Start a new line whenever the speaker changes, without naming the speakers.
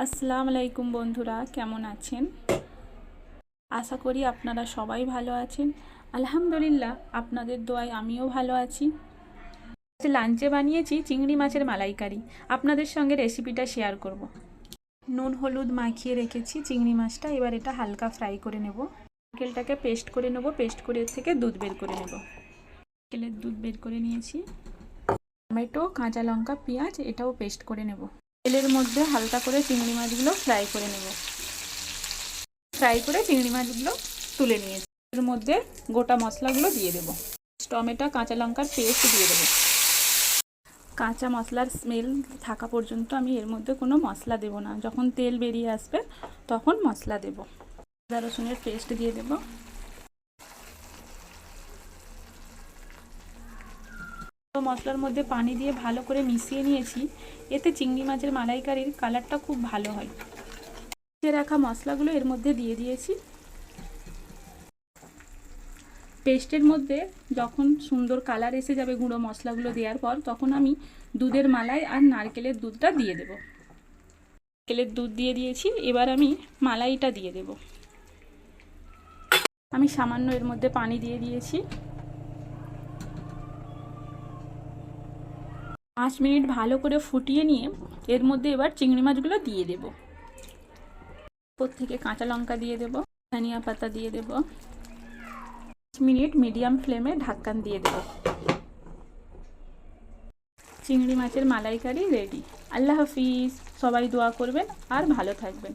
আসসালামু আলাইকুম বন্ধুরা, কেমন আছেন? আশা করি আপনারা সবাই ভালো আছেন। আলহামদুলিল্লাহ, আপনাদের দোয়ায় আমিও ভালো আছি। লাঞ্চে বানিয়েছি চিংড়ি মাছের মালাইকারি। আপনাদের সঙ্গে রেসিপিটা শেয়ার করব। নুন হলুদ মাখিয়ে রেখেছি চিংড়ি মাছটা, এবার এটা হালকা ফ্রাই করে নেব। নারকেলটাকে পেস্ট করে নেব, পেস্ট করে থেকে দুধ বের করে নেব। নারকেলের দুধ বের করে নিয়েছি। টমেটো, কাঁচা লঙ্কা, পেঁয়াজ এটাও পেস্ট করে নেব। তেলের মধ্যে হালকা করে চিংড়ি মাছগুলো ফ্রাই করে নেব। ফ্রাই করে চিংড়ি মাছগুলো তুলে নিয়েছি। এর মধ্যে গোটা মশলাগুলো দিয়ে দেবো। টমেটো, কাঁচা লঙ্কার পেস্ট দিয়ে দেবো। কাঁচা মশলার স্মেল থাকা পর্যন্ত আমি এর মধ্যে কোনো মশলা দেব না। যখন তেল বেরিয়ে আসবে তখন মশলা দেব। আদা রসুনের পেস্ট দিয়ে দেব। মশলার মধ্যে পানি দিয়ে ভালো করে মিশিয়ে নিয়েছি। এতে চিংড়ি মাছের মালাইকারির কালারটা খুব ভালো হয়। রাখা মশলাগুলো এর মধ্যে দিয়ে দিয়েছি। পেস্টের মধ্যে যখন সুন্দর কালার এসে যাবে গুঁড়ো মশলাগুলো দেওয়ার পর, তখন আমি দুধের মালাই আর নারকেলের দুধটা দিয়ে দেব। নারকেলের দুধ দিয়ে দিয়েছি, এবার আমি মালাইটা দিয়ে দেব। আমি সামান্য এর মধ্যে পানি দিয়ে দিয়েছি। 5 মিনিট ভালো করে ফুটিয়ে নিয়ে এর মধ্যে এবার চিংড়ি মাছগুলো দিয়ে দেব। উপর থেকে কাঁচা লঙ্কা দিয়ে দেব, ধনিয়া পাতা দিয়ে দেব। 5 মিনিট মিডিয়াম ফ্লেমে ঢাকন দিয়ে দেব। চিংড়ি মাছের মালাইকারি রেডি। আল্লাহ হাফিজ। সবাই দোয়া করবেন আর ভালো থাকবেন।